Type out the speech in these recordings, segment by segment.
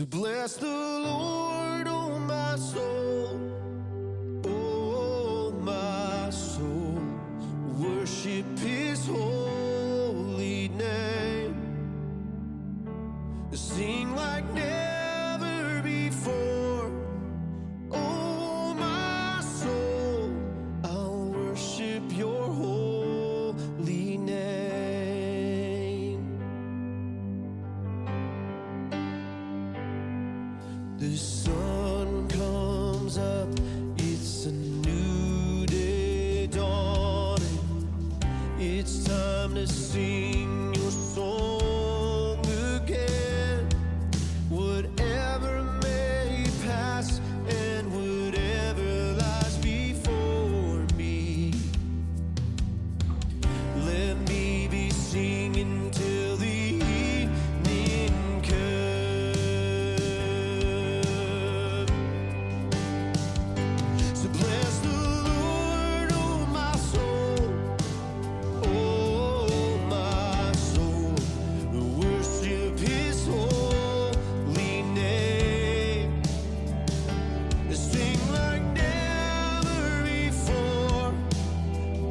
So bless the Lord, oh my soul, oh my soul. Worship His holy name. Sing like never before. Oh my soul, I'll worship your holy name. The sun comes up, it's a new day dawning. It's time to sing your song again. Whatever may pass and whatever lies before me, let me be singing till the evening comes. So bless the Lord, oh my soul, oh my soul. Worship His holy name. Sing like never before.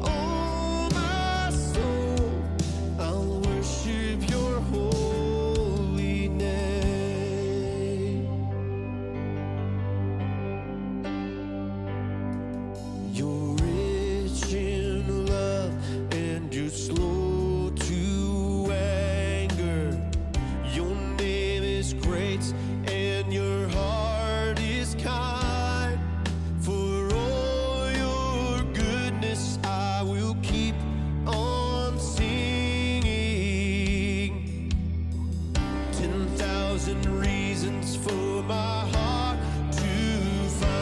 Oh my soul, I'll worship your holy name. You're rich in love and you're slow to anger. Your name is great and your heart is kind. For all your goodness I will keep on singing. 10,000 reasons for my heart to find.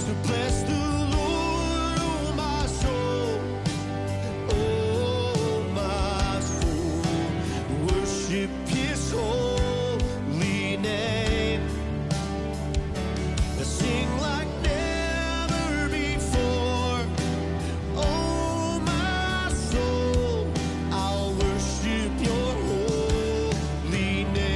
So bless the Lord, oh my soul, oh my soul. Worship His holy name. Sing like never before. Oh my soul, I'll worship your holy name.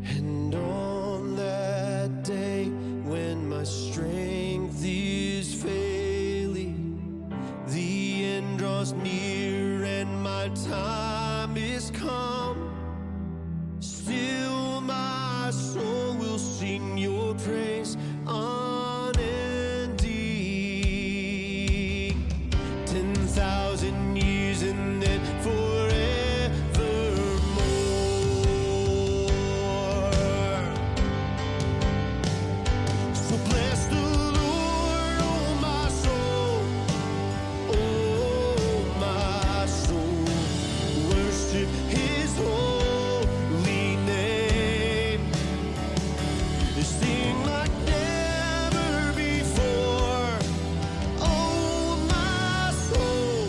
And on that day when my strength is failing, the end draws near and my time is come, still my soul will sing your praise unending. 10,000 years and then forevermore. So bless the Lord, oh my soul, oh my soul. Worship His holy name. Sing like never before. Oh my soul,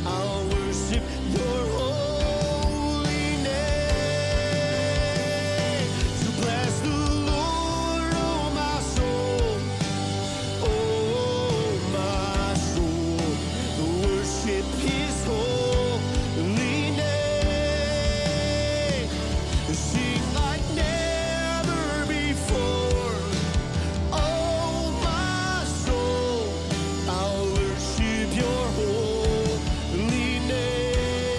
I'll worship your holy name. So bless the Lord, oh my soul, oh my soul. Worship His holy name. Sing like never before. Oh my soul, I'll worship your holy name.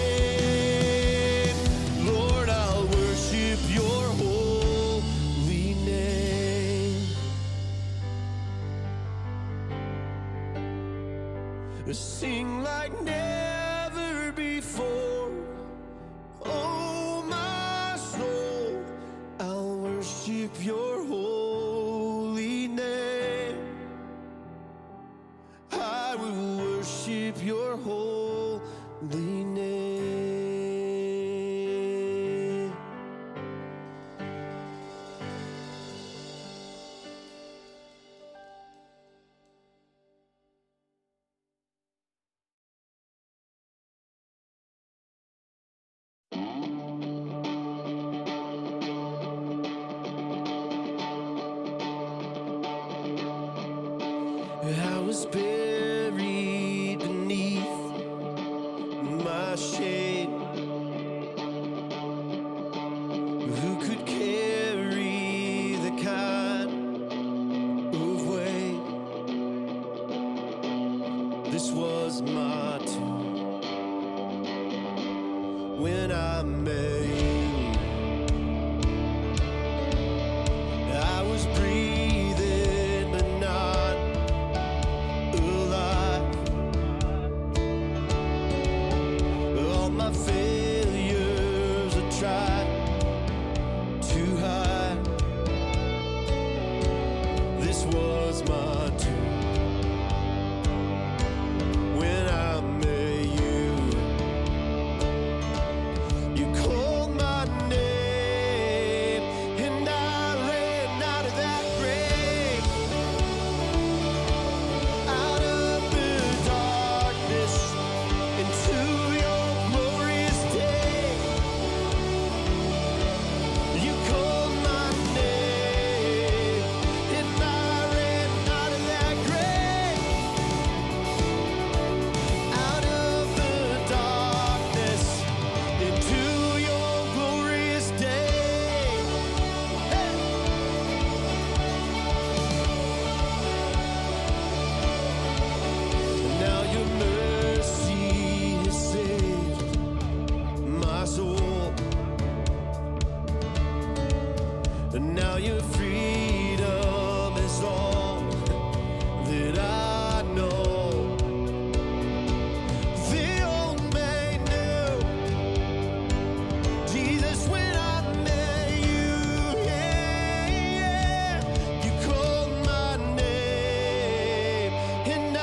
Lord, I'll worship your holy name. Sing like never before. Oh my soul, I'll worship your holy name. I will worship your holy I was buried beneath my shame. Who could carry the kind of weight? This was my tomb when I met you. I was breathing but not alive. All my failures I tried to hide. This was my tomb when I met you. You called my name and I ran out of that grave, out of the darkness into your glorious day. You called my name and I ran out of that grave, out of the darkness into your glorious day. Hey! Now your mercy has saved my soul, and now your freedom is all that I know. The old man knew Jesus when I met you. Yeah, yeah. You called my name and I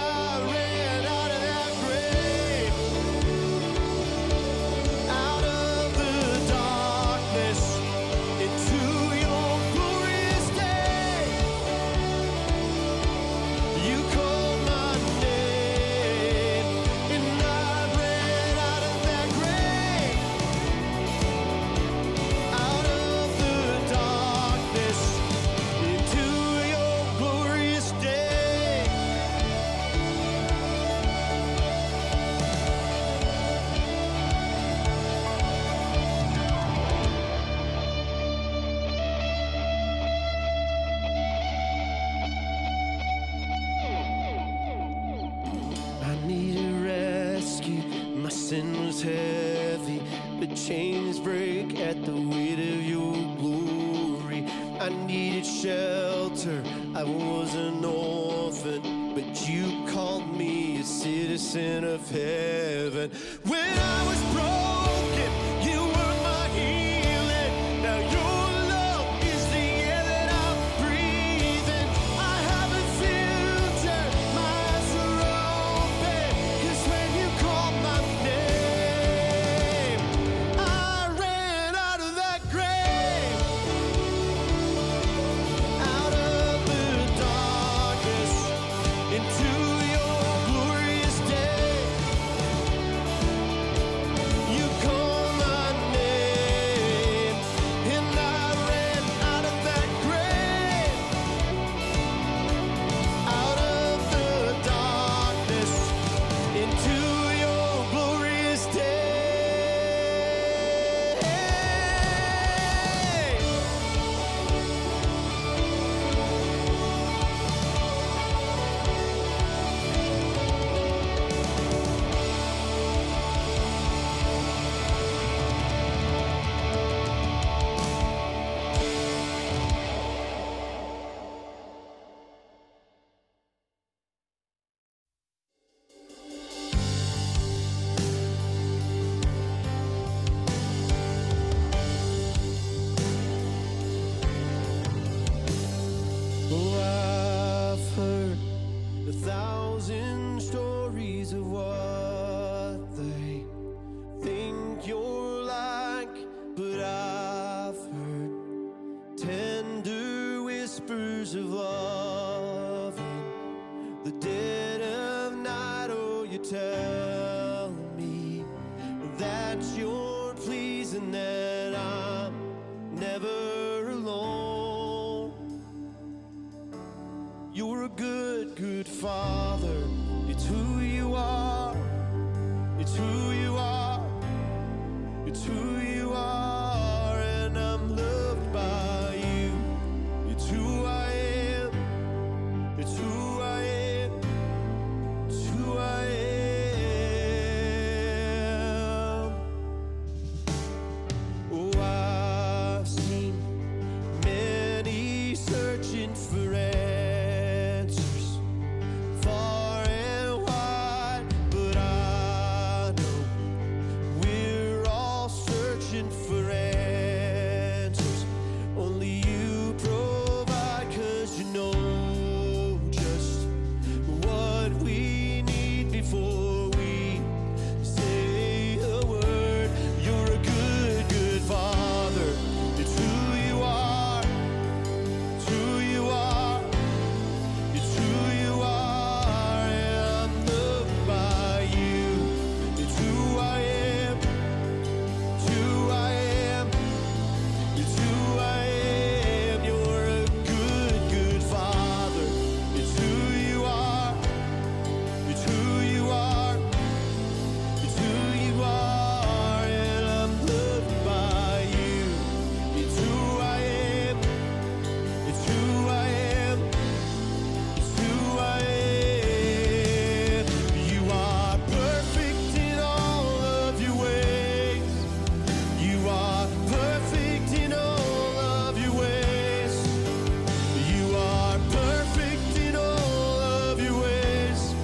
ran out of that grave, out of the darkness into your glorious day. You called my name and I ran out of that grave, out of the darkness into your glorious day. I needed rescue, my sin was heavy, but chains break at the weight of your glory. I needed shelter, I was an orphan, but you called me a citizen of heaven. When I was broken, you were my healing. Now your love is the air that I'm breathing. I have a future, my eyes are open, 'cause when you called my name, I ran out of that grave, out of the darkness into your glorious day. and that I'm never alone. You're a good, good Father. It's who you are. It's who you are. It's who you are, and I'm loved by you. It's who I am. It's who I am. It's who I am. Oh, I've seen many searching for answers, far and wide, but I know we're all searching for answers. Only you provide, 'cause you know just what we need before we say a word. You're a good, good Father. It's who you are. It's who you are. It's who you are, and I'm loved by you. It's who I am. It's who I am. It's who I am. You're a good, good Father. It's who you are. It's who you are. It's who you are, and I'm loved by you. It's who I am. It's who I am. It's who I am. You are perfect in all of your ways. You are perfect in all of your ways. You are perfect in all of your ways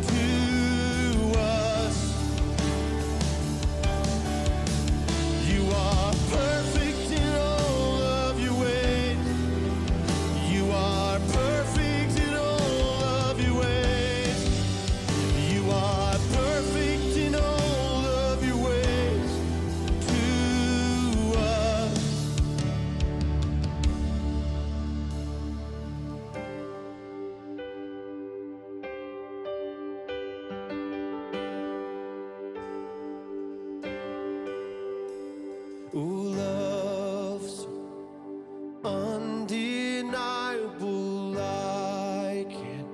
to us. You are perfect in all of your ways. You are perfect in all of your ways. You are perfect in all of your ways to us. Oh, love so undeniable, I can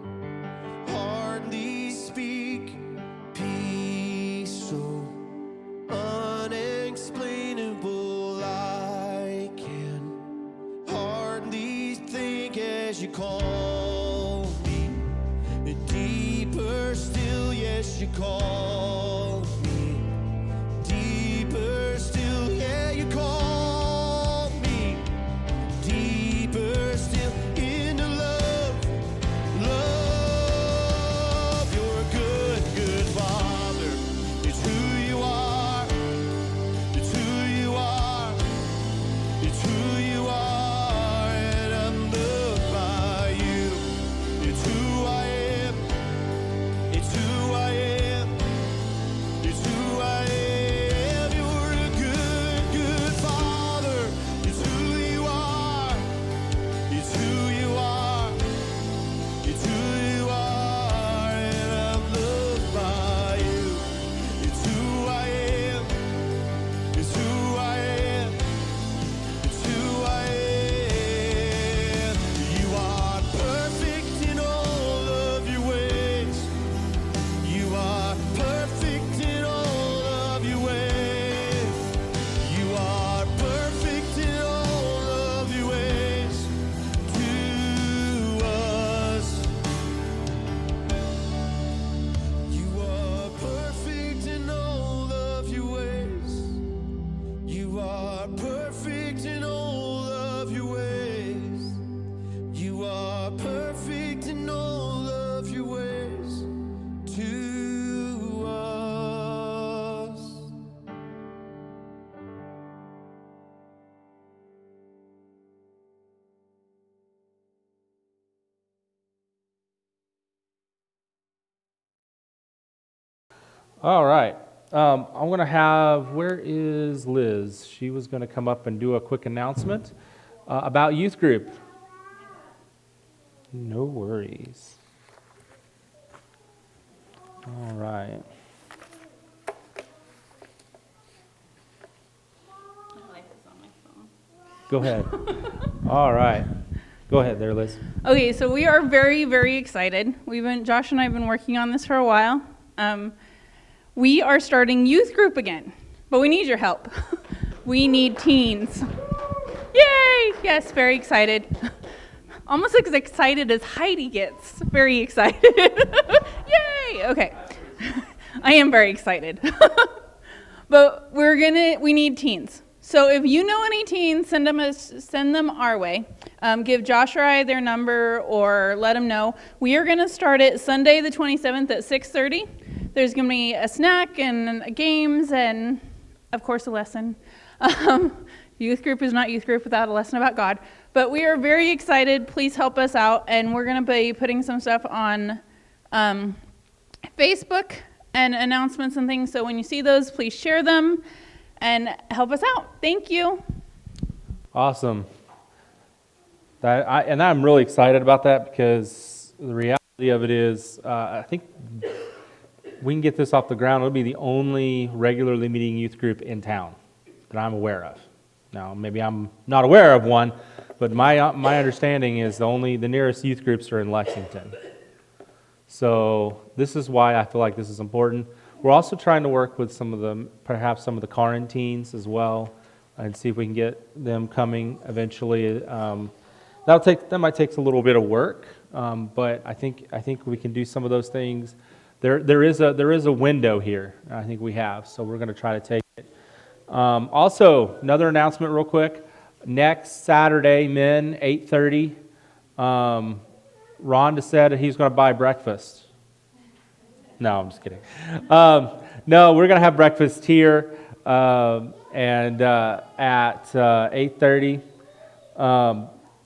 hardly speak. Peace so unexplainable, I can hardly think as you call me. Deeper still, yes, you call me. Deeper still, yeah, you call me. Deeper still into love, love. You're a good, good Father. It's who you are. It's who you are. It's who you are, and I'm loved by you. It's who I am. It's who I am. It's who I am. You're a good, good Father. It's who you are. It's who you are. It's who you are, and I'm loved by you. It's who I am. It's who I am. It's who I am. You are perfect in all of your ways. You are perfect in all of your ways. You are perfect in all of your ways to us. You are perfect in all of your ways. You are perfect in all of your ways. You are perfect in all of your ways to us. All right. I'm going to where is Liz? She was going to come up and do a quick announcement about youth group. No worries. All right. Go ahead. All right. Go ahead there, Liz. Okay, so we are very, very excited. Josh and I have been working on this for a while. We are starting youth group again, but we need your help. We need teens. Yay! Yes, very excited. Almost as excited as Heidi gets. Very excited. Yay! Okay. I am very excited. But we need teens. So if you know any teens, send them our way. Give Josh or I their number or let them know. We are going to start it Sunday the 27th at 6:30. There's going to be a snack and games and, of course, a lesson. Youth group is not youth group without a lesson about God. But we are very excited. Please help us out. And we're going to be putting some stuff on Facebook and announcements and things. So when you see those, please share them and help us out. Thank you. Awesome. I'm really excited about that because the reality of it is, I think we can get this off the ground. It'll be the only regularly meeting youth group in town that I'm aware of. Now, maybe I'm not aware of one, but my understanding is the nearest youth groups are in Lexington. So this is why I feel like this is important. We're also trying to work with perhaps some of the Karin teens as well, and see if we can get them coming eventually. That might take a little bit of work, but I think we can do some of those things. There is a window here. I think we have, so we're going to try to take it. Also, another announcement, real quick. Next Saturday, men, 8:30. Rhonda said he's going to buy breakfast. No, I'm just kidding. No, we're going to have breakfast here and at 8:30.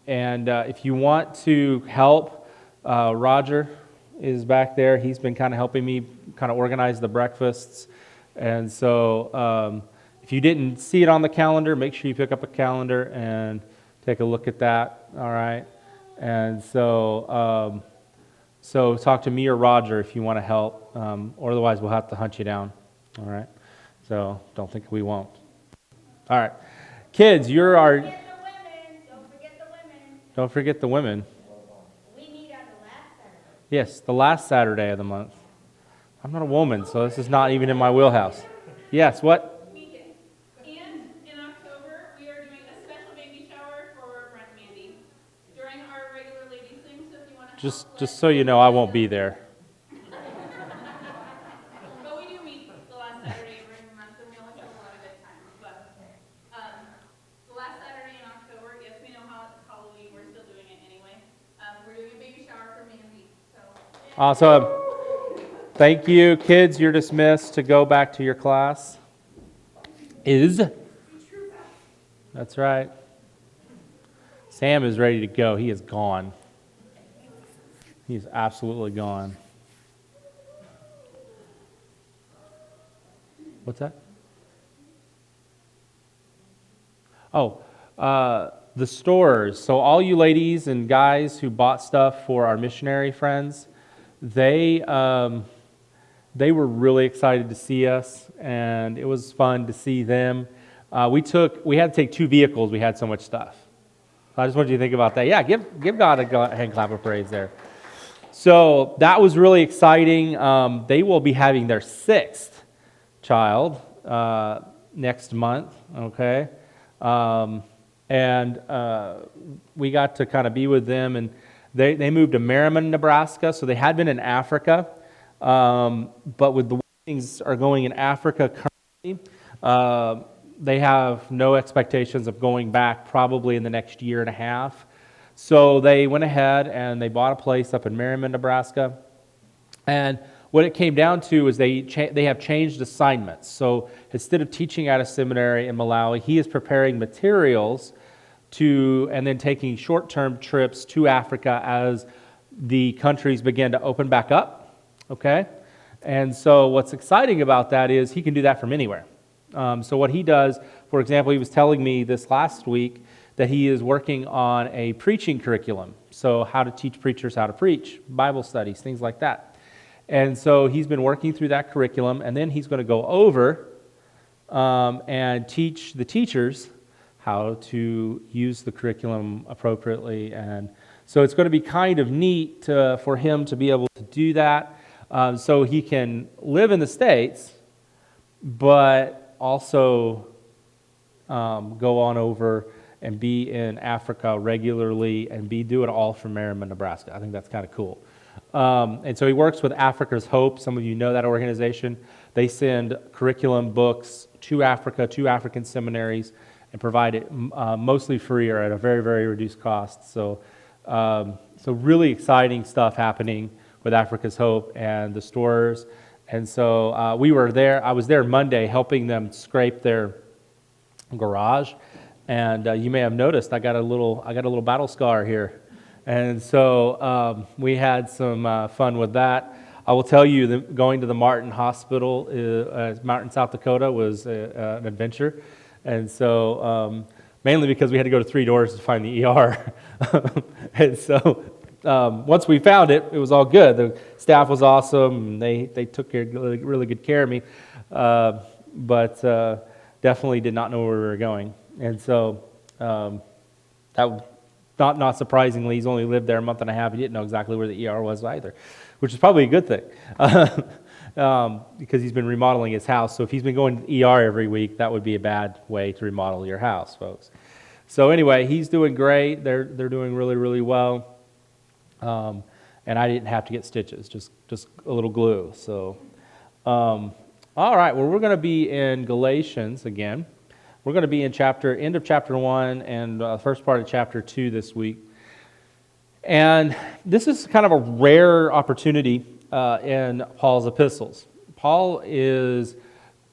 And if you want to help, Roger is back there. He's been kind of helping me kind of organize the breakfasts. And so if you didn't see it on the calendar, make sure you pick up a calendar and take a look at that, all right? And so talk to me or Roger if you want to help, or otherwise we'll have to hunt you down, all right? So don't think we won't. All right. Kids, you're our... Don't forget the women. Don't forget the women. We meet on the last Saturday. Yes, the last Saturday of the month. I'm not a woman, so this is not even in my wheelhouse. Yes, what? Weekend. And in October, we are doing a special baby shower for Brent and Mandy during our regular ladies thing. So if you want to Just so you know, I won't be there. But we do meet the last Saturday of every month, and we always have a lot of good times. But the last Saturday in October, yes, we know how it's Halloween. We're still doing it anyway. We're doing a baby shower for Mandy. So. Awesome. Thank you. Kids, you're dismissed to go back to your class. That's right. Sam is ready to go. He is gone. He is absolutely gone. What's that? Oh, the stores. So all you ladies and guys who bought stuff for our missionary friends, they were really excited to see us, and it was fun to see them. We had to take 2 vehicles. We had so much stuff. I just want you to think about that. Yeah, give God a hand clap of praise there. So that was really exciting. They will be having their 6th child next month. Okay, and we got to kind of be with them, and they moved to Merriman, Nebraska. So they had been in Africa. But with the way things are going in Africa currently, they have no expectations of going back probably in the next year and a half. So they went ahead and they bought a place up in Merriman, Nebraska. And what it came down to is they have changed assignments. So instead of teaching at a seminary in Malawi, he is preparing materials and then taking short-term trips to Africa as the countries begin to open back up. Okay, and so what's exciting about that is he can do that from anywhere. So what he does, for example, he was telling me this last week that he is working on a preaching curriculum. So how to teach preachers how to preach, Bible studies, things like that. And so he's been working through that curriculum, and then he's going to go over and teach the teachers how to use the curriculum appropriately. And so it's going to be kind of neat for him to be able to do that, so he can live in the States, but also go on over and be in Africa regularly and do it all from Merriman, Nebraska. I think that's kind of cool. And so he works with Africa's Hope. Some of you know that organization. They send curriculum books to Africa, to African seminaries, and provide it mostly free or at a very, very reduced cost. So really exciting stuff happening with Africa's Hope and the stores. And so we were there. I was there Monday helping them scrape their garage. And you may have noticed I got a little battle scar here. And so we had some fun with that. I will tell you that going to the Martin Hospital, Martin, South Dakota, was an adventure. And so mainly because we had to go to 3 doors to find the ER. And so once we found it, it was all good. The staff was awesome. And they took really good care of me. But definitely did not know where we were going. And so that not surprisingly, he's only lived there a month and a half. He didn't know exactly where the ER was either, which is probably a good thing because he's been remodeling his house. So if he's been going to the ER every week, that would be a bad way to remodel your house, folks. So anyway, he's doing great. They're doing really, really well. And I didn't have to get stitches, just a little glue. So, all right, well, we're going to be in Galatians again. We're going to be in end of chapter 1 and first part of chapter 2 this week. And this is kind of a rare opportunity in Paul's epistles. Paul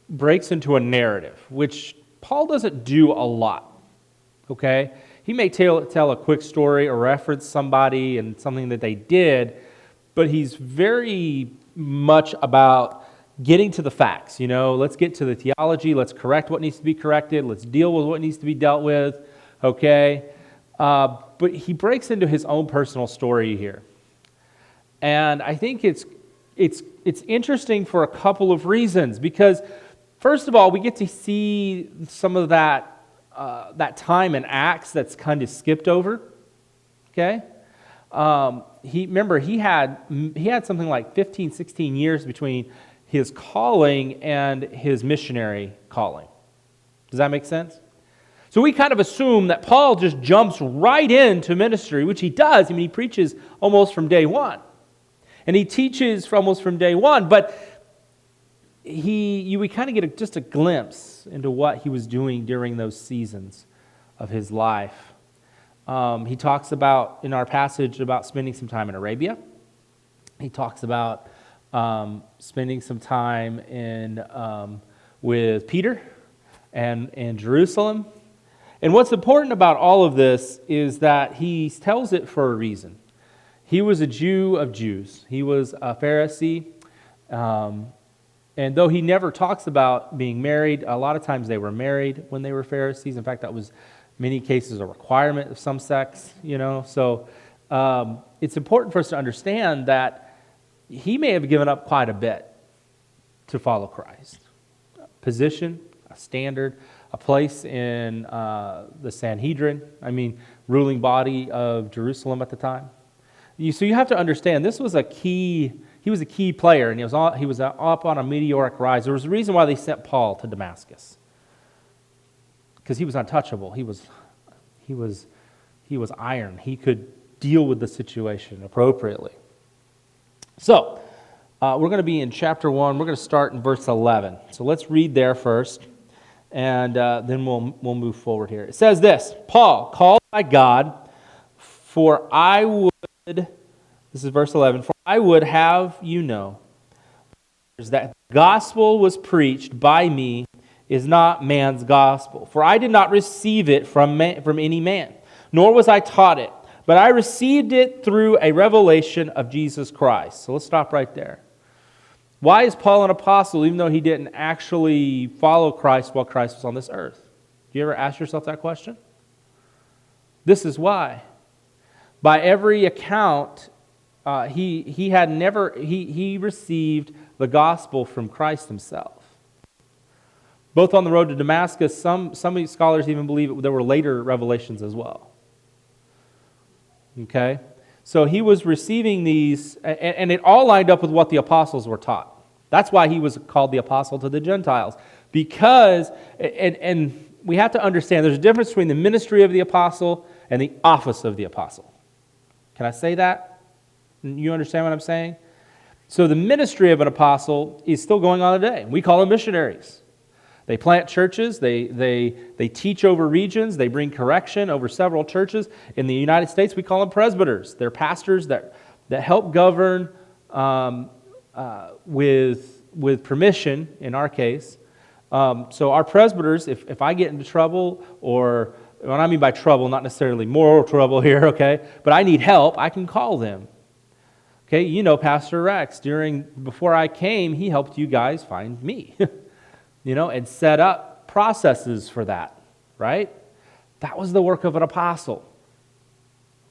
breaks into a narrative, which Paul doesn't do a lot, okay? He may tell a quick story or reference somebody and something that they did, but he's very much about getting to the facts. Let's get to the theology, let's correct what needs to be corrected, let's deal with what needs to be dealt with, okay? But he breaks into his own personal story here. And I think it's interesting for a couple of reasons, because first of all, we get to see some of that time in Acts that's kind of skipped over, okay? He had something like 15, 16 years between his calling and his missionary calling. Does that make sense? So we kind of assume that Paul just jumps right into ministry, which he does. He preaches almost from day one. And he teaches almost from day one, but we kind of get just a glimpse into what he was doing during those seasons of his life. He talks about, in our passage, about spending some time in Arabia. He talks about spending some time with Peter and in Jerusalem. And what's important about all of this is that he tells it for a reason. He was a Jew of Jews. He was a Pharisee. And though he never talks about being married, a lot of times they were married when they were Pharisees. In fact, that was, in many cases, a requirement of some sects, So it's important for us to understand that he may have given up quite a bit to follow Christ. A position, a standard, a place in the Sanhedrin, ruling body of Jerusalem at the time. So you have to understand, he was a key player, and he was up on a meteoric rise. There was a reason why they sent Paul to Damascus, because he was untouchable. He was iron. He could deal with the situation appropriately. So, we're going to be in chapter 1. We're going to start in verse 11. So let's read there first, and then we'll move forward here. It says this: Paul, called by God, for I would, this is verse 11, for I would have you know that the gospel was preached by me is not man's gospel. For I did not receive it from any man, nor was I taught it, but I received it through a revelation of Jesus Christ. So let's stop right there. Why is Paul an apostle even though he didn't actually follow Christ while Christ was on this earth? Do you ever ask yourself that question? This is why. By every account, he received the gospel from Christ himself. both on the road to Damascus. Some of these scholars even believe there were later revelations as well. Okay? So he was receiving these, and it all lined up with what the apostles were taught. That's why he was called the apostle to the Gentiles. Because, and we have to understand, there's a difference between the ministry of the apostle and the office of the apostle. Can I say that? You understand what I'm saying? So the ministry of an apostle is still going on today. We call them missionaries. They plant churches, they teach over regions, they bring correction over several churches. In the United States, we call them presbyters. They're pastors that help govern with permission, in our case. So our presbyters, if I get into trouble, or what I mean by trouble, not necessarily moral trouble here, okay, but I need help, I can call them. Okay, you know Pastor Rex, before I came, he helped you guys find me. And set up processes for that, right? That was the work of an apostle.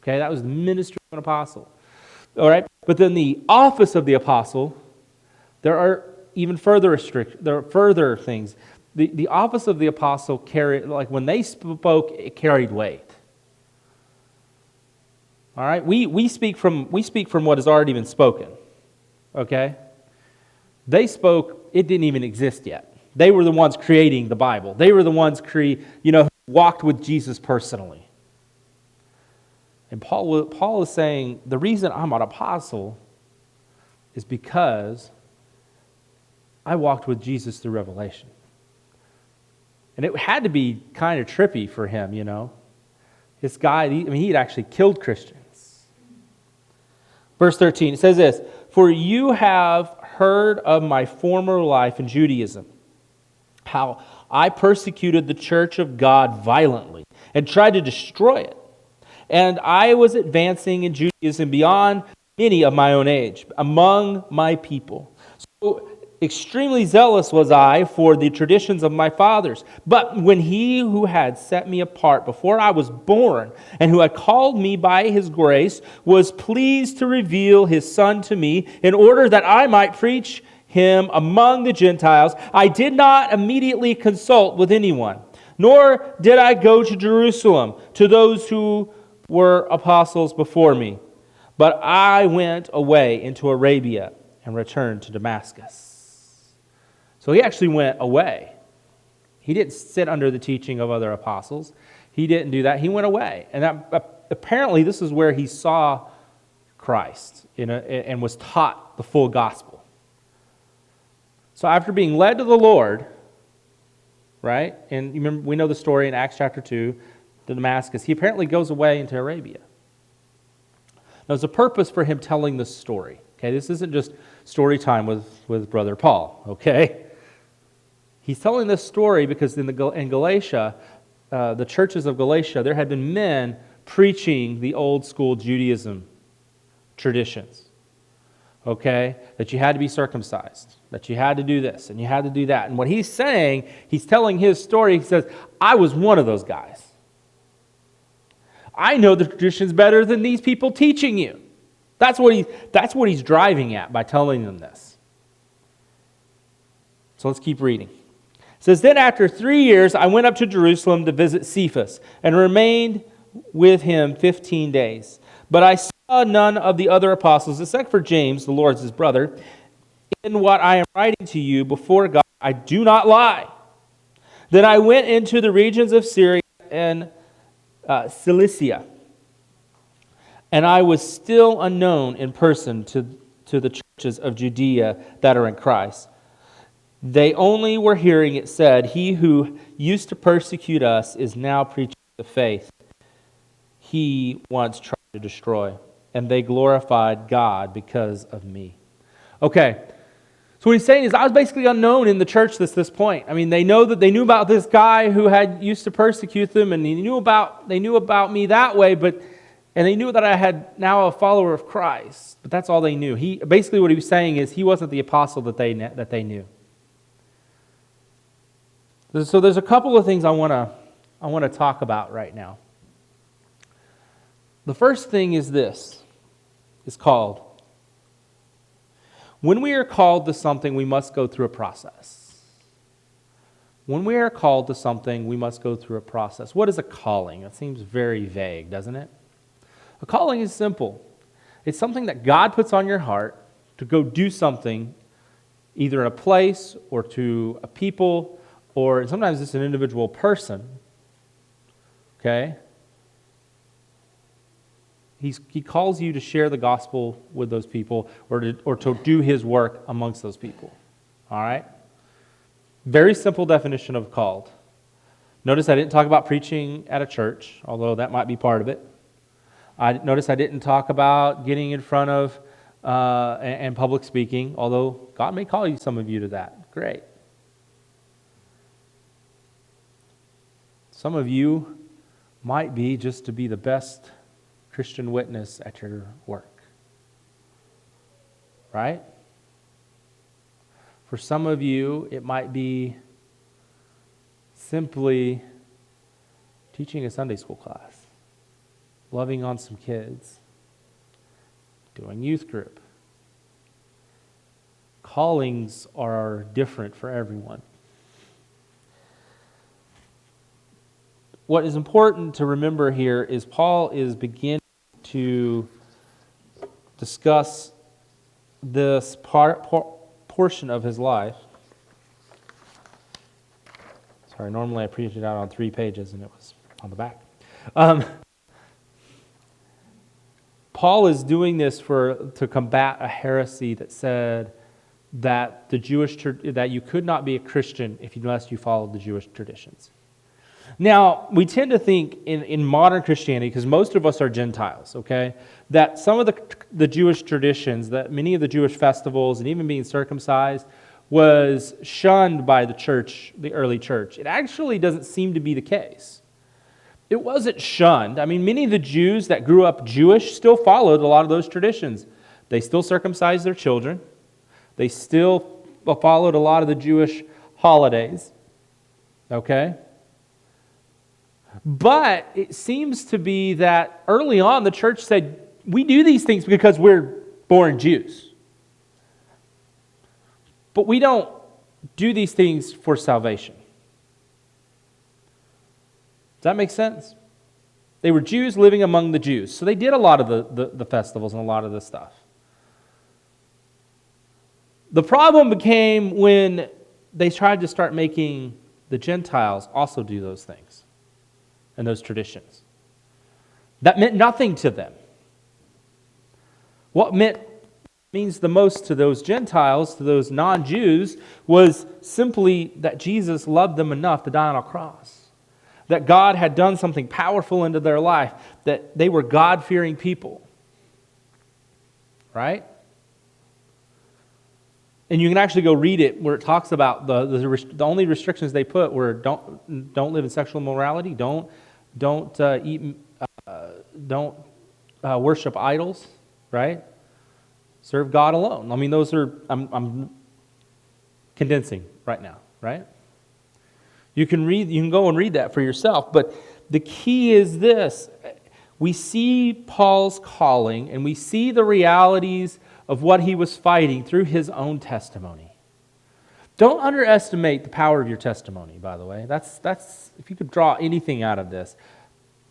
Okay, that was the ministry of an apostle. All right, but then the office of the apostle, there are even further there are further things. The office of the apostle carried, like when they spoke, it carried weight. All right, we speak from what has already been spoken. Okay, they spoke; it didn't even exist yet. They were the ones creating the Bible. They were the ones who walked with Jesus personally. And Paul is saying, the reason I'm an apostle is because I walked with Jesus through Revelation. And it had to be kind of trippy for him, This guy, he'd actually killed Christians. Verse 13, it says this, "For you have heard of my former life in Judaism, how I persecuted the church of God violently and tried to destroy it. And I was advancing in Judaism beyond many of my own age, among my people. So extremely zealous was I for the traditions of my fathers. But when he who had set me apart before I was born, and who had called me by his grace, was pleased to reveal his Son to me, in order that I might preach him among the Gentiles, I did not immediately consult with anyone, nor did I go to Jerusalem to those who were apostles before me. But I went away into Arabia and returned to Damascus." So he actually went away. He didn't sit under the teaching of other apostles. He didn't do that. He went away. And apparently this is where he saw Christ and was taught the full gospel. So after being led to the Lord, right, and you remember, we know the story in Acts chapter 2, to Damascus, he apparently goes away into Arabia. Now, there's a purpose for him telling this story. Okay, this isn't just story time with Brother Paul, okay? He's telling this story because in Galatia, the churches of Galatia, there had been men preaching the old school Judaism traditions. Okay, that you had to be circumcised, that you had to do this, and you had to do that. And what he's saying, he's telling his story, he says, I was one of those guys. I know the traditions better than these people teaching you. That's what he's driving at by telling them this. So let's keep reading. It says, "Then after 3 years, I went up to Jerusalem to visit Cephas, and remained with him 15 days. But I saw none of the other apostles, except for James, the Lord's his brother. In what I am writing to you before God, I do not lie. Then I went into the regions of Syria and Cilicia, and I was still unknown in person to the churches of Judea that are in Christ. They only were hearing it said, 'He who used to persecute us is now preaching the faith he once tried to destroy. And they glorified God because of me.'" Okay, so what he's saying is I was basically unknown in the church at this point. I mean, they knew about this guy who had used to persecute them, and they knew about me that way, and they knew that I had now a follower of Christ. But that's all they knew. Basically what he was saying is he wasn't the apostle that they knew. So there's a couple of things I want to talk about right now. The first thing is this. It's called, when we are called to something, we must go through a process. When we are called to something, we must go through a process. What is a calling? That seems very vague, doesn't it? A calling is simple. It's something that God puts on your heart to go do something, either in a place or to a people, or sometimes it's an individual person. Okay? He calls you to share the gospel with those people or to do his work amongst those people. All right? Very simple definition of called. Notice I didn't talk about preaching at a church, although that might be part of it. Notice I didn't talk about getting in front of and public speaking, although God may call you, some of you, to that. Great. Some of you might be just to be the best Christian witness at your work. Right? For some of you, it might be simply teaching a Sunday school class, loving on some kids, doing youth group. Callings are different for everyone. What is important to remember here is Paul is beginning to discuss this portion of his life. Sorry, normally I preach it out on 3 pages and it was on the back. Paul is doing this to combat a heresy that said that that you could not be a Christian unless you followed the Jewish traditions. Now, we tend to think in modern Christianity, because most of us are Gentiles, okay, that some of the Jewish traditions, that many of the Jewish festivals and even being circumcised was shunned by the church, the early church. It actually doesn't seem to be the case. It wasn't shunned. I mean, many of the Jews that grew up Jewish still followed a lot of those traditions. They still circumcised their children. They still followed a lot of the Jewish holidays, okay? But it seems to be that early on the church said, we do these things because we're born Jews. But we don't do these things for salvation. Does that make sense? They were Jews living among the Jews. So they did a lot of the festivals and a lot of the stuff. The problem became when they tried to start making the Gentiles also do those things and those traditions. That meant nothing to them. What means the most to those Gentiles, to those non-Jews, was simply that Jesus loved them enough to die on a cross. That God had done something powerful into their life, that they were God-fearing people. Right? And you can actually go read it where it talks about the only restrictions they put were don't live in sexual immorality, don't worship idols, right? Serve God alone. I mean, those are I'm condensing right now, right? You can go and read that for yourself, but the key is this. We see Paul's calling and we see the realities of what he was fighting through his own testimony. Don't underestimate the power of your testimony, by the way. That's if you could draw anything out of this.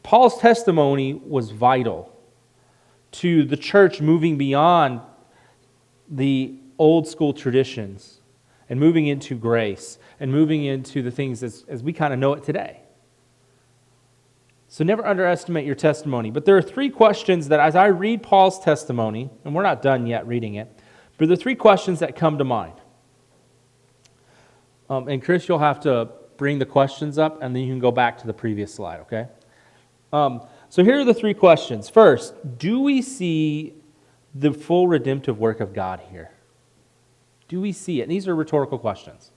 Paul's testimony was vital to the church moving beyond the old school traditions and moving into grace and moving into the things as we kind of know it today. So never underestimate your testimony. But there are 3 questions that as I read Paul's testimony, and we're not done yet reading it, but there are 3 questions that come to mind. And Chris, you'll have to bring the questions up, and then you can go back to the previous slide, okay? So here are the 3 questions. First, do we see the full redemptive work of God here? Do we see it? And these are rhetorical questions.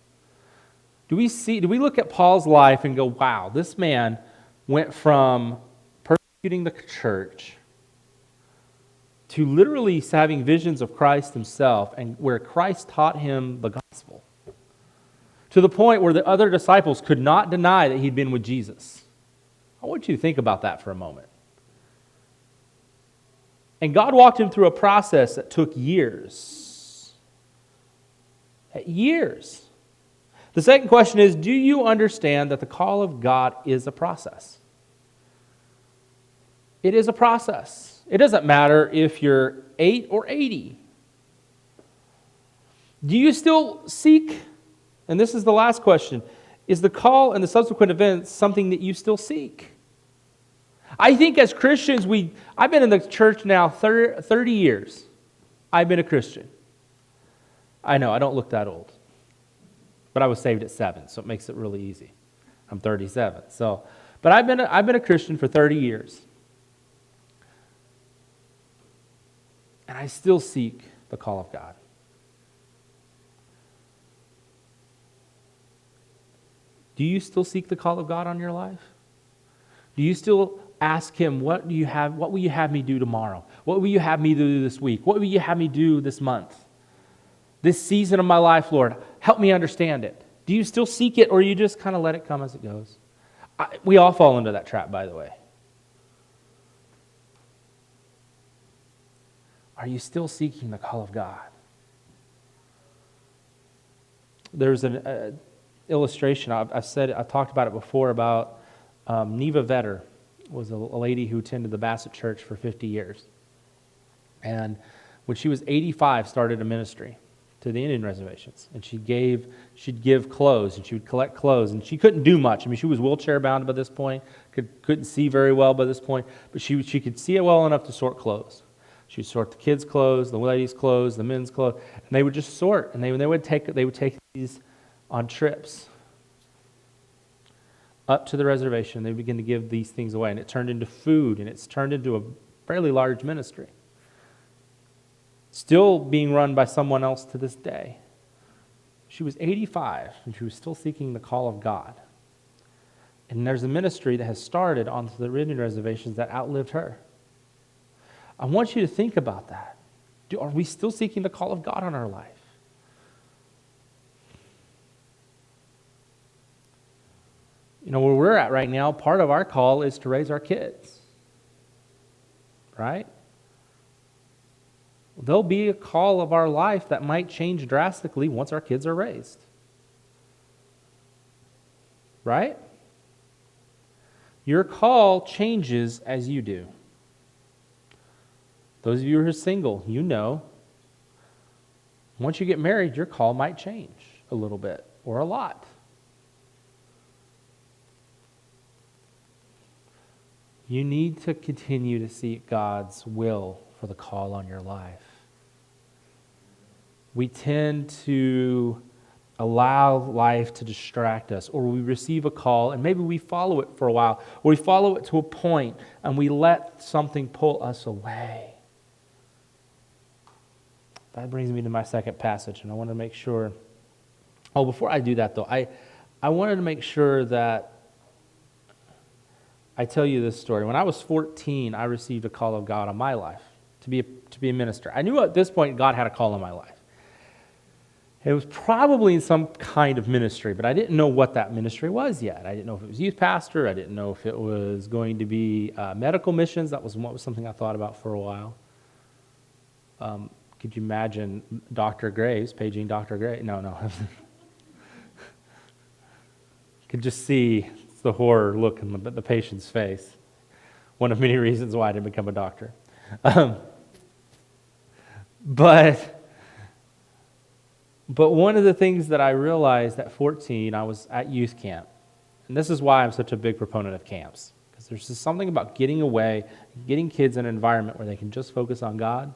Do we look at Paul's life and go, wow, this man went from persecuting the church to literally having visions of Christ himself and where Christ taught him the gospel, to the point where the other disciples could not deny that he'd been with Jesus. I want you to think about that for a moment. And God walked him through a process that took years. Years. The second question is, do you understand that the call of God is a process? It is a process. It doesn't matter if you're 8 or 80. Do you still seek, and this is the last question, is the call and the subsequent events something that you still seek? I think as Christians, I've been in the church now 30 years. I've been a Christian. I know, I don't look that old. But I was saved at 7, so it makes it really easy. I'm 37. But I've been a Christian for 30 years. And I still seek the call of God. Do you still seek the call of God on your life? Do you still ask Him, what will you have me do tomorrow? What will you have me do this week? What will you have me do this month? This season of my life, Lord, help me understand it. Do you still seek it, or you just kind of let it come as it goes? We all fall into that trap, by the way. Are you still seeking the call of God? There's an illustration. I've talked about it before about Neva Vetter was a lady who attended the Bassett Church for 50 years. And when she was 85, started a ministry to the Indian reservations. And she'd give clothes, and she would collect clothes. And she couldn't do much. I mean, she was wheelchair bound by this point, couldn't see very well by this point, but she could see it well enough to sort clothes. She would sort the kids' clothes, the ladies' clothes, the men's clothes, and they would just sort. And they would take these on trips up to the reservation. They begin to give these things away, and it turned into food, and it's turned into a fairly large ministry. Still being run by someone else to this day. She was 85, and she was still seeking the call of God. And there's a ministry that has started onto the Indian reservations that outlived her. I want you to think about that. Are we still seeking the call of God on our life? You know, where we're at right now, part of our call is to raise our kids. Right? There'll be a call of our life that might change drastically once our kids are raised. Right? Your call changes as you do. Those of you who are single, you know, once you get married, your call might change a little bit or a lot. You need to continue to seek God's will for the call on your life. We tend to allow life to distract us, or we receive a call and maybe we follow it for a while, or we follow it to a point and we let something pull us away. That brings me to my second passage, and I want to make sure. Oh, before I do that though, I wanted to make sure that I tell you this story. When I was 14, I received a call of God on my life to be a minister. I knew at this point God had a call on my life. It was probably in some kind of ministry, but I didn't know what that ministry was yet. I didn't know if it was youth pastor. I didn't know if it was going to be medical missions. That was something I thought about for a while. Could you imagine Dr. Graves paging Dr. Graves? No. Could just see the horror look in the patient's face. One of many reasons why I didn't become a doctor. But one of the things that I realized at 14, I was at youth camp. And this is why I'm such a big proponent of camps. Because there's just something about getting away, getting kids in an environment where they can just focus on God.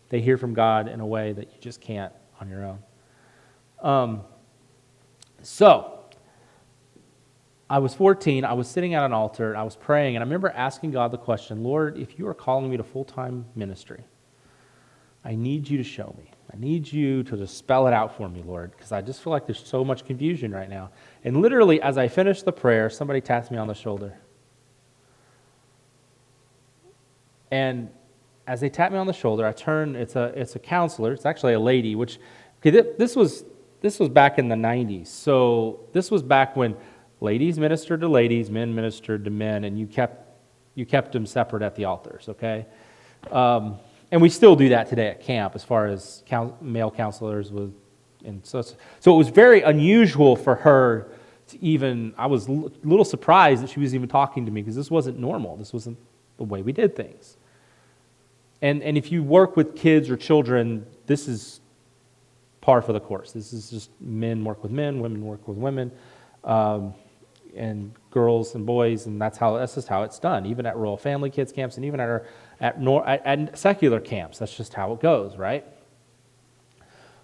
They hear from God in a way that you just can't on your own. So, I was 14, I was sitting at an altar, I was praying, and I remember asking God the question, Lord, if you are calling me to full-time ministry, I need you to show me. I need you to just spell it out for me, Lord, because I just feel like there's so much confusion right now. And literally, as I finished the prayer, somebody tapped me on the shoulder. And as they tapped me on the shoulder, I turned, it's a counselor, it's actually a lady, which, okay, this was back in the 90s. So this was back when ladies ministered to ladies, men ministered to men, and you kept them separate at the altars, okay? And we still do that today at camp as far as male counselors with And so it was very unusual for her to even, I was a little surprised that she was even talking to me because this wasn't normal. This wasn't the way we did things. And if you work with kids or children, this is par for the course. This is just men work with men, women work with women, and girls and boys, and that's just how it's done. Even at Royal Family Kids camps, and even at secular camps, that's just how it goes, right?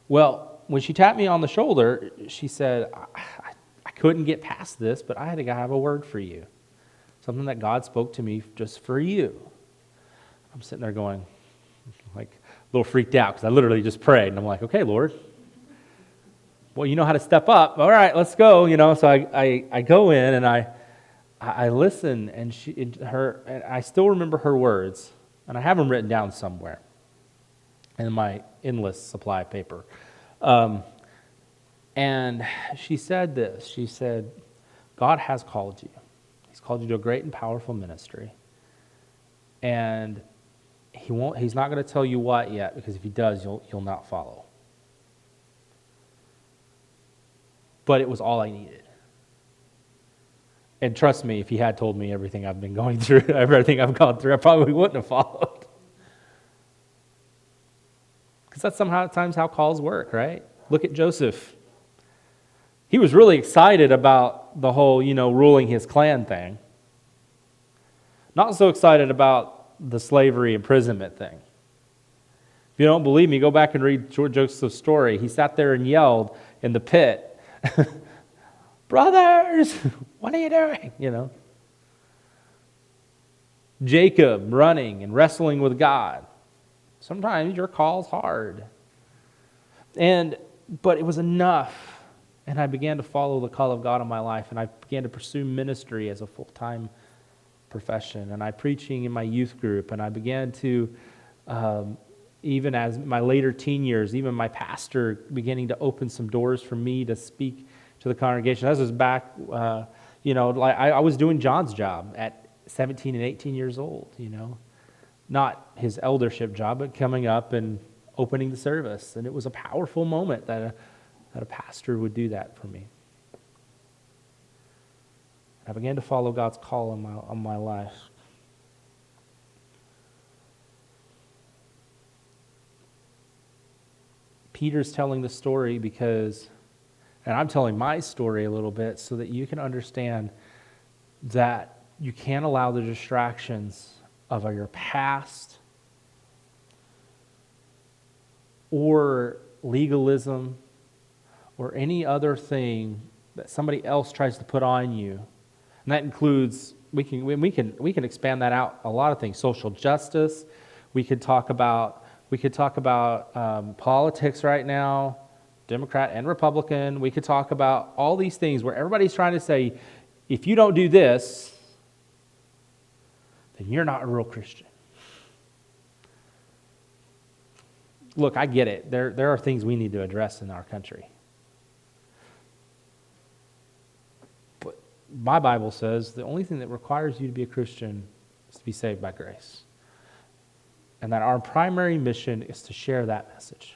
Well, when she tapped me on the shoulder, she said, I couldn't get past this, but I had to have a word for you, something that God spoke to me just for you. I'm sitting there going, like, a little freaked out because I literally just prayed, and I'm like, okay, Lord. Well, you know how to step up. All right, let's go. So I go in and I listen, and and I still remember her words, and I have them written down somewhere in my endless supply of paper. And she said this. She said, God has called you. He's called you to a great and powerful ministry, and He's not going to tell you what yet, because if He does, you'll not follow. But it was all I needed. And trust me, if He had told me everything I've been going through, everything I've gone through, I probably wouldn't have followed. Because that's sometimes how calls work, right? Look at Joseph. He was really excited about the whole, ruling his clan thing. Not so excited about the slavery imprisonment thing. If you don't believe me, go back and read Joseph's story. He sat there and yelled in the pit, brothers, what are you doing? Jacob running and wrestling with God. Sometimes your call's hard. But it was enough. And I began to follow the call of God in my life, and I began to pursue ministry as a full-time profession, and I preaching in my youth group, and I began to, even as my later teen years, even my pastor beginning to open some doors for me to speak to the congregation. This was back, I was doing John's job at 17 and 18 years old, not his eldership job, but coming up and opening the service, and it was a powerful moment that a pastor would do that for me. I began to follow God's call on my life. Peter's telling the story and I'm telling my story a little bit so that you can understand that you can't allow the distractions of your past or legalism or any other thing that somebody else tries to put on you. And that includes, we can expand that out a lot of things. Social justice. We could talk about politics right now, Democrat and Republican. We could talk about all these things where everybody's trying to say, if you don't do this, then you're not a real Christian. Look, I get it. There are things we need to address in our country. But my Bible says the only thing that requires you to be a Christian is to be saved by grace. And that our primary mission is to share that message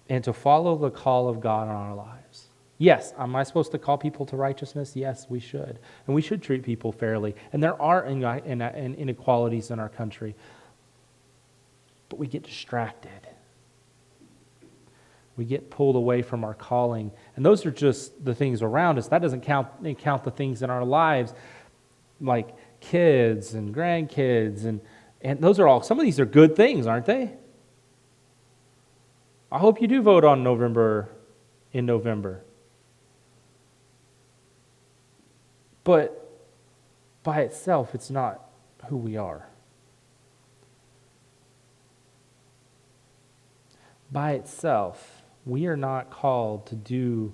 and to follow the call of God in our lives. Yes, am I supposed to call people to righteousness? Yes, we should. And we should treat people fairly. And there are inequalities in our country. But we get distracted. We get pulled away from our calling. And those are just the things around us. That doesn't count the things in our lives like kids and grandkids. And those are all, some of these are good things, aren't they? I hope you do vote in November. But by itself, it's not who we are. By itself, we are not called to do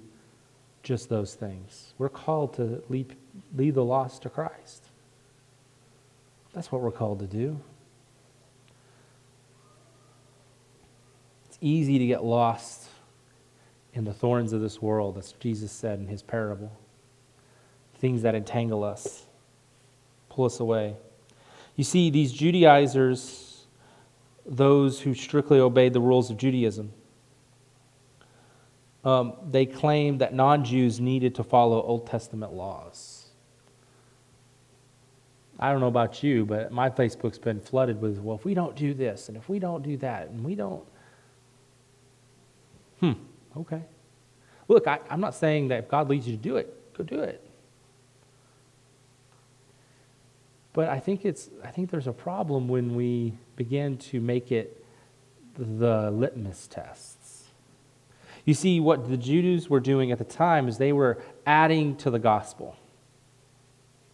just those things. We're called to lead the lost to Christ. That's what we're called to do. It's easy to get lost in the thorns of this world, as Jesus said in his parable. Things that entangle us, pull us away. You see, these Judaizers, those who strictly obeyed the rules of Judaism, they claimed that non-Jews needed to follow Old Testament laws. I don't know about you, but my Facebook's been flooded with, well, if we don't do this, and if we don't do that, and we don't... Okay. Look, I'm not saying that if God leads you to do it, go do it. But I think there's a problem when we begin to make it the litmus tests. You see, what the Jews were doing at the time is they were adding to the gospel.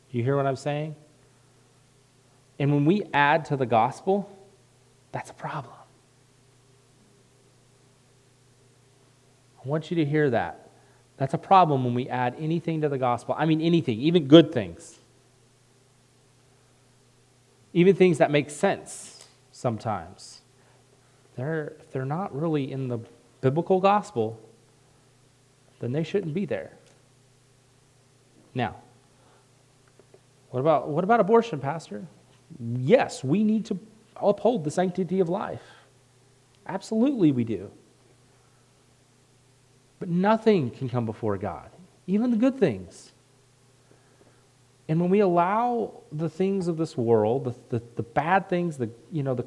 You hear what I'm saying? And when we add to the gospel, that's a problem. I want you to hear that. That's a problem when we add anything to the gospel. I mean anything, even good things. Even things that make sense sometimes. If they're not really in the biblical gospel, then they shouldn't be there. Now, what about abortion, Pastor? Yes, we need to uphold the sanctity of life. Absolutely we do. But nothing can come before God, even the good things. And when we allow the things of this world, the bad things, the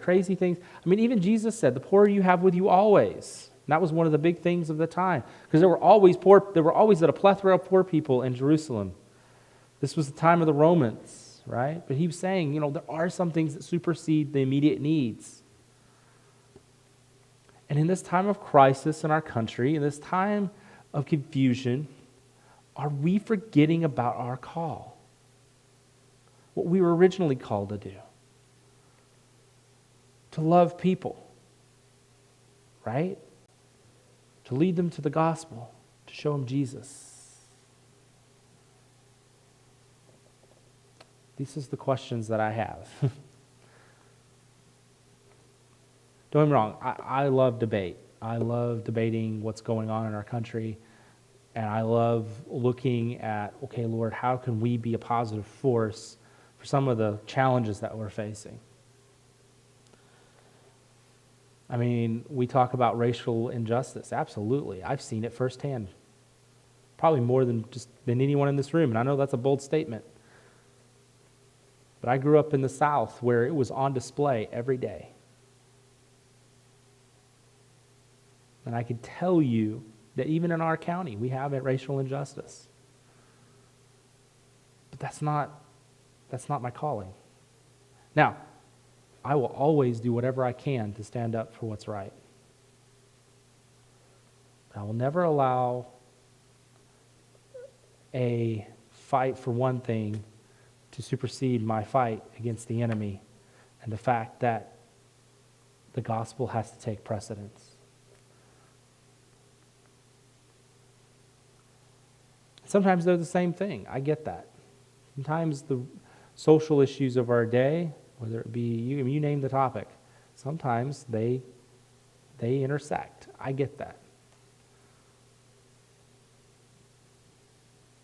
crazy things, I mean, even Jesus said, the poor you have with you always. And that was one of the big things of the time, because there were always a plethora of poor people in Jerusalem. This was the time of the Romans, right? But he was saying, there are some things that supersede the immediate needs. And in this time of crisis in our country, in this time of confusion, are we forgetting about our call? What we were originally called to do? To love people, right? To lead them to the gospel, to show them Jesus. These are the questions that I have. Don't get me wrong, I love debate. I love debating what's going on in our country. And I love looking at, okay, Lord, how can we be a positive force for some of the challenges that we're facing? I mean, we talk about racial injustice. Absolutely. I've seen it firsthand. Probably more than anyone in this room. And I know that's a bold statement. But I grew up in the South where it was on display every day. And I can tell you that even in our county, we have a racial injustice. But that's not my calling. Now, I will always do whatever I can to stand up for what's right. But I will never allow a fight for one thing to supersede my fight against the enemy and the fact that the gospel has to take precedence. Sometimes they're the same thing. I get that. Sometimes the social issues of our day, whether it be, you name the topic, sometimes they intersect. I get that.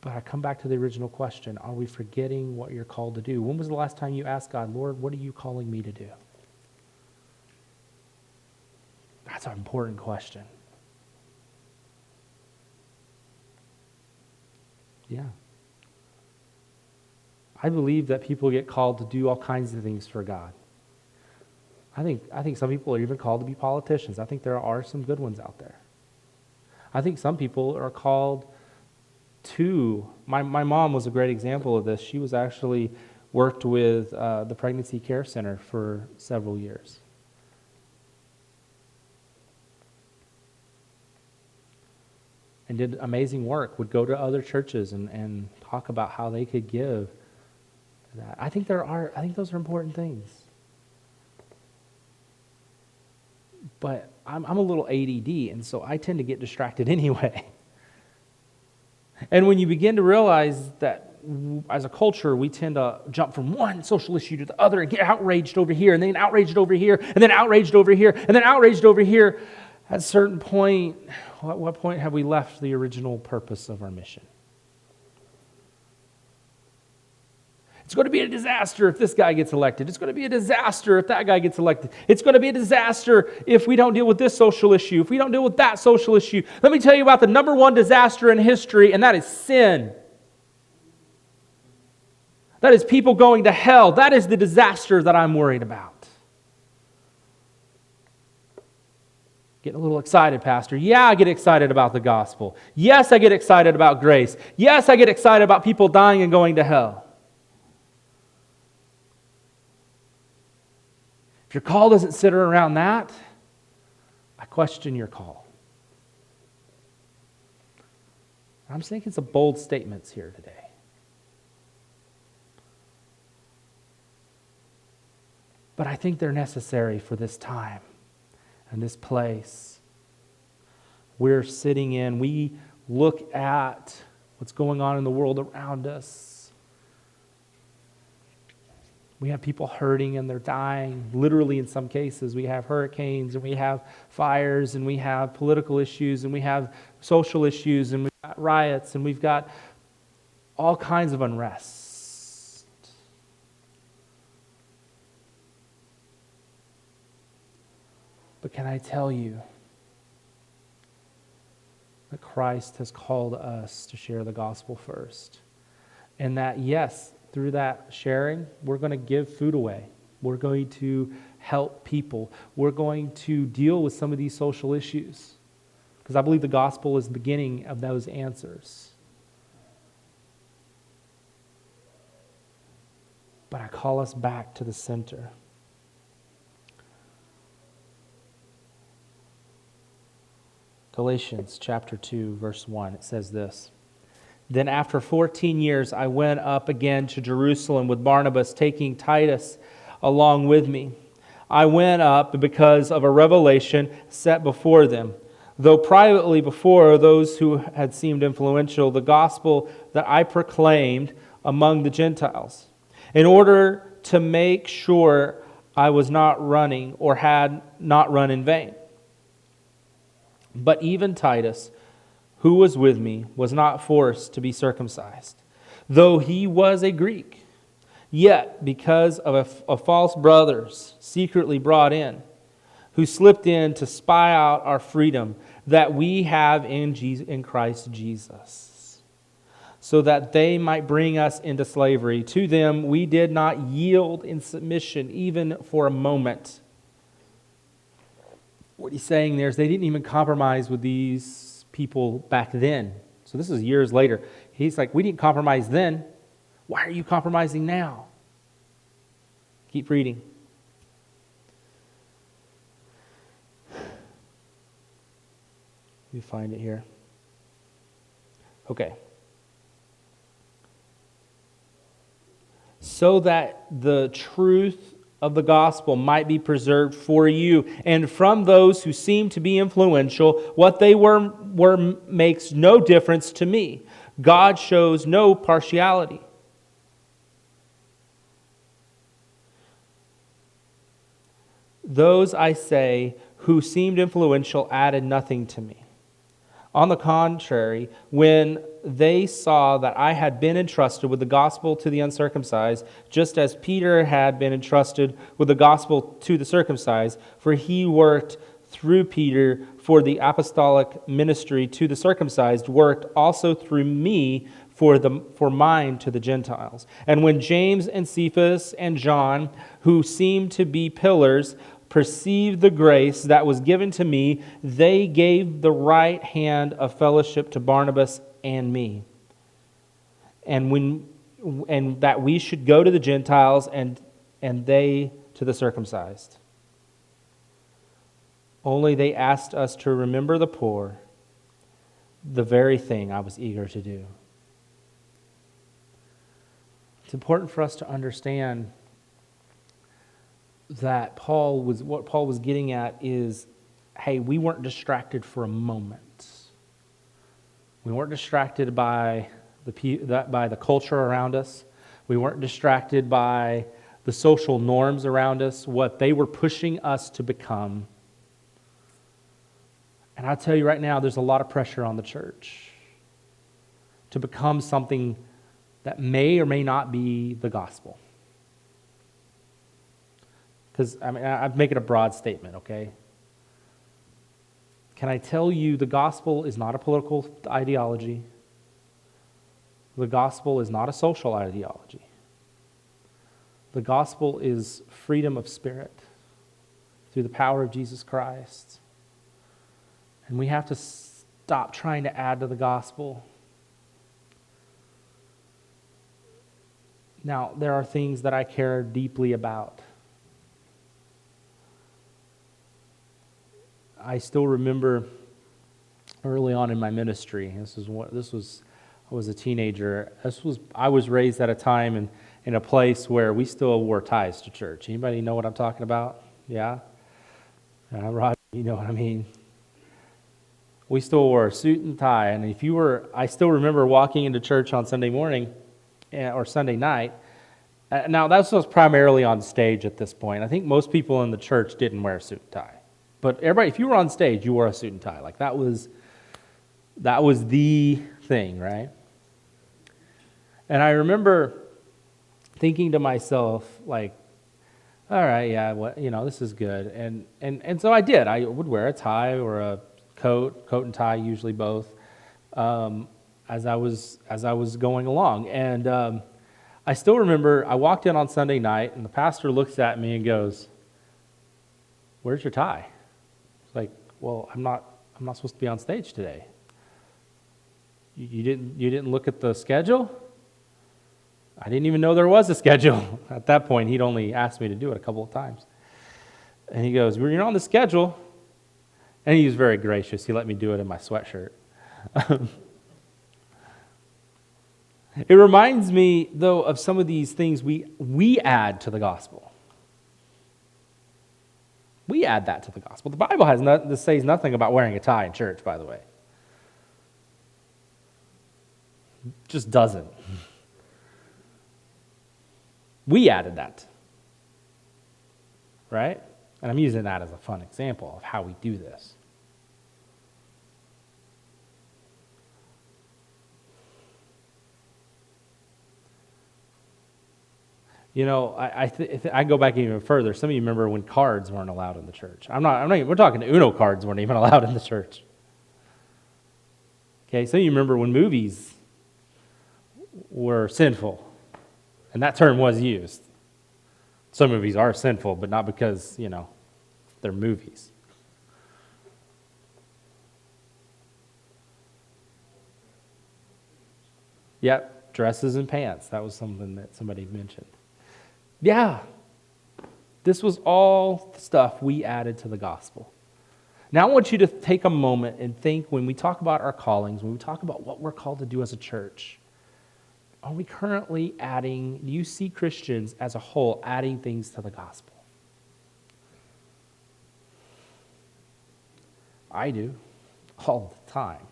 But I come back to the original question. Are we forgetting what you're called to do? When was the last time you asked God, Lord, what are you calling me to do? That's an important question. Yeah. I believe that people get called to do all kinds of things for God. I think some people are even called to be politicians. I think there are some good ones out there. I think some people are called to... My mom was a great example of this. She was actually worked with the Pregnancy Care Center for several years. And did amazing work, would go to other churches and talk about how they could give that. I think those are important things. But I'm a little ADD, and so I tend to get distracted anyway. And when you begin to realize that as a culture, we tend to jump from one social issue to the other and get outraged over here, and then outraged over here, and then outraged over here, and then outraged over here, at a certain point, at what point have we left the original purpose of our mission? It's going to be a disaster if this guy gets elected. It's going to be a disaster if that guy gets elected. It's going to be a disaster if we don't deal with this social issue, if we don't deal with that social issue. Let me tell you about the number one disaster in history, and that is sin. That is people going to hell. That is the disaster that I'm worried about. Getting a little excited, Pastor. Yeah, I get excited about the gospel. Yes, I get excited about grace. Yes, I get excited about people dying and going to hell. If your call doesn't center around that, I question your call. I'm thinking some bold statements here today. But I think they're necessary for this time and this place we're sitting in. We look at what's going on in the world around us. We have people hurting and they're dying. Literally, in some cases, we have hurricanes and we have fires and we have political issues and we have social issues and we've got riots and we've got all kinds of unrest. But can I tell you that Christ has called us to share the gospel first? And that, yes, through that sharing, we're going to give food away. We're going to help people. We're going to deal with some of these social issues. Because I believe the gospel is the beginning of those answers. But I call us back to the center. Galatians chapter 2, verse 1, it says this. Then after 14 years, I went up again to Jerusalem with Barnabas, taking Titus along with me. I went up because of a revelation set before them. Though privately before those who had seemed influential, the gospel that I proclaimed among the Gentiles, in order to make sure I was not running or had not run in vain. But even Titus, who was with me, was not forced to be circumcised, though he was a Greek. Yet, because of false brothers secretly brought in, who slipped in to spy out our freedom that we have in Christ Jesus, so that they might bring us into slavery. To them we did not yield in submission even for a moment. What he's saying there is they didn't even compromise with these people back then. So this is years later. He's like, we didn't compromise then. Why are you compromising now? Keep reading. You find it here. Okay. So that the truth of the gospel might be preserved for you, and from those who seem to be influential, what they were makes no difference to me. God shows no partiality. Those, I say, who seemed influential added nothing to me. On the contrary, when they saw that I had been entrusted with the gospel to the uncircumcised, just as Peter had been entrusted with the gospel to the circumcised, for he worked through Peter for the apostolic ministry to the circumcised, worked also through me for mine to the Gentiles. And when James and Cephas and John, who seemed to be pillars, perceived the grace that was given to me, they gave the right hand of fellowship to Barnabas and me, and that we should go to the Gentiles and they to the circumcised. Only they asked us to remember the poor, the very thing I was eager to do. It's important for us to understand that what Paul was getting at is, hey, we weren't distracted for a moment. We weren't distracted by the culture around us. We weren't distracted by the social norms around us, what they were pushing us to become. And I'll tell you right now, there's a lot of pressure on the church to become something that may or may not be the gospel. Because, I mean, I'm making a broad statement, okay? Can I tell you the gospel is not a political ideology? The gospel is not a social ideology. The gospel is freedom of spirit through the power of Jesus Christ. And we have to stop trying to add to the gospel. Now, there are things that I care deeply about. I still remember early on in my ministry, I was a teenager. I was raised at a time in a place where we still wore ties to church. Anybody know what I'm talking about? Yeah? Rod, you know what I mean. We still wore a suit and tie, and I still remember walking into church on Sunday morning or Sunday night. Now, that was primarily on stage at this point. I think most people in the church didn't wear a suit and tie. But everybody, if you were on stage, you wore a suit and tie. Like that was the thing, right? And I remember thinking to myself, like, all right, yeah, this is good. And so I did. I would wear a tie or a coat and tie, usually both, as I was going along. And I still remember I walked in on Sunday night, and the pastor looks at me and goes, "Where's your tie?" It's like, "Well, I'm not supposed to be on stage today." You didn't look at the schedule? I didn't even know there was a schedule. At that point, he'd only asked me to do it a couple of times. And he goes, "Well, you're on the schedule." And he was very gracious. He let me do it in my sweatshirt. It reminds me, though, of some of these things we add to the gospel. We add that to the gospel. The Bible says nothing about wearing a tie in church, by the way. It just doesn't. We added that, right? And I'm using that as a fun example of how we do this. You know, I go back even further. Some of you remember when cards weren't allowed in the church. We're talking Uno cards weren't even allowed in the church. Okay, some of you remember when movies were sinful, and that term was used. Some movies are sinful, but not because, they're movies. Yep, dresses and pants. That was something that somebody mentioned. Yeah, this was all stuff we added to the gospel. Now I want you to take a moment and think, when we talk about our callings, when we talk about what we're called to do as a church, are we currently do you see Christians as a whole adding things to the gospel? I do, all the time.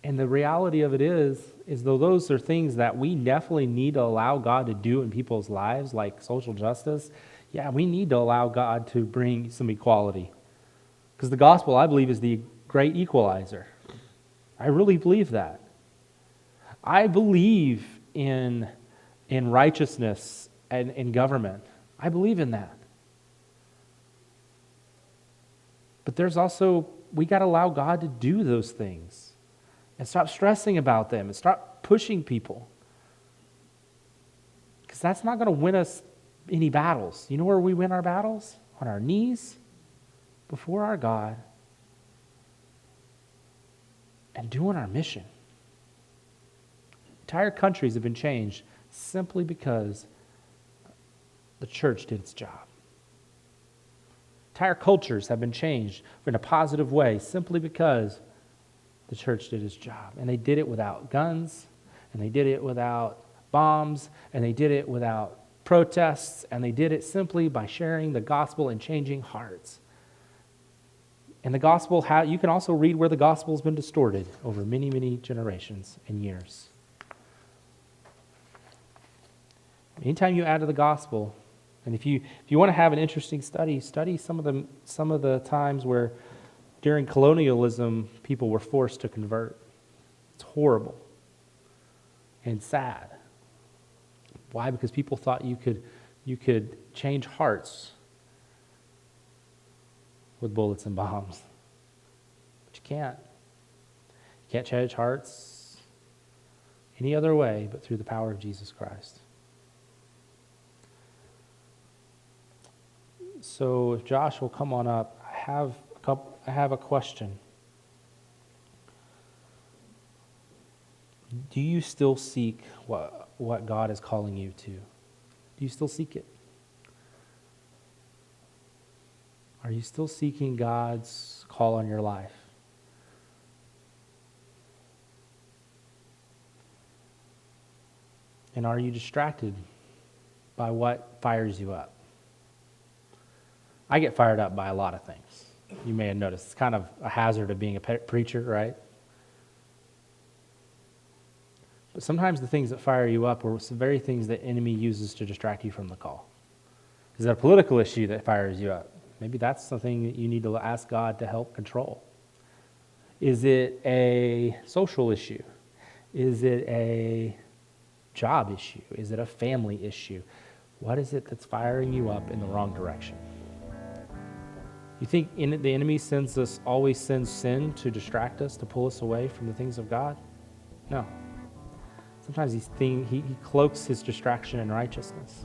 And the reality of it is though those are things that we definitely need to allow God to do in people's lives, like social justice, yeah, we need to allow God to bring some equality. Because the gospel, I believe, is the great equalizer. I really believe that. I believe in righteousness and in government. I believe in that. But there's also, we got to allow God to do those things. And stop stressing about them and stop pushing people. Because that's not going to win us any battles. You know where we win our battles? On our knees before our God and doing our mission. Entire countries have been changed simply because the church did its job. Entire cultures have been changed in a positive way simply because the church did its job. And they did it without guns, and they did it without bombs, and they did it without protests, and they did it simply by sharing the gospel and changing hearts. And the gospel, you can also read where the gospel has been distorted over many, many generations and years. Anytime you add to the gospel, and if you want to have an interesting study some of the times where during colonialism, people were forced to convert. It's horrible and sad. Why? Because people thought you could change hearts with bullets and bombs. But you can't. You can't change hearts any other way but through the power of Jesus Christ. So if Josh will come on up, I have a question. Do you still seek what God is calling you to? Do you still seek it? Are you still seeking God's call on your life? And are you distracted by what fires you up? I get fired up by a lot of things. You may have noticed. It's kind of a hazard of being a preacher, right? But sometimes the things that fire you up are the very things that the enemy uses to distract you from the call. Is it a political issue that fires you up? Maybe that's something that you need to ask God to help control. Is it a social issue? Is it a job issue? Is it a family issue? What is it that's firing you up in the wrong direction? You think the enemy always sends sin to distract us, to pull us away from the things of God? No. Sometimes he cloaks his distraction in righteousness.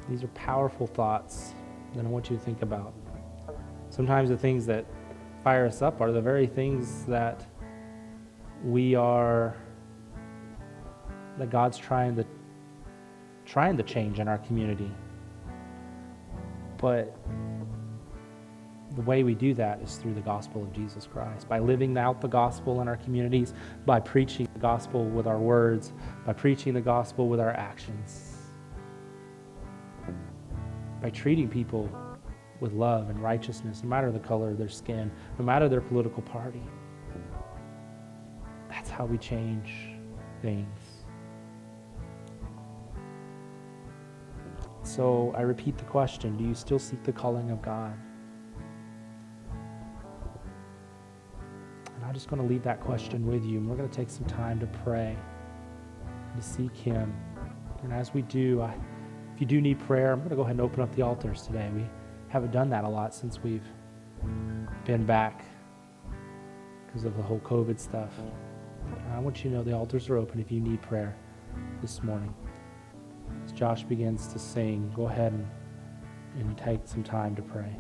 These are powerful thoughts that I want you to think about. Sometimes the things that fire us up are the very things that God's trying to change in our community. But the way we do that is through the gospel of Jesus Christ, by living out the gospel in our communities, by preaching the gospel with our words, by preaching the gospel with our actions, by treating people with love and righteousness, no matter the color of their skin, no matter their political party. That's how we change things. So I repeat the question, do you still seek the calling of God? And I'm just going to leave that question with you, and we're going to take some time to pray and to seek Him. And as we do, if you do need prayer, I'm going to go ahead and open up the altars today. We haven't done that a lot since we've been back because of the whole COVID stuff. I want you to know the altars are open if you need prayer this morning. As Josh begins to sing, go ahead and take some time to pray.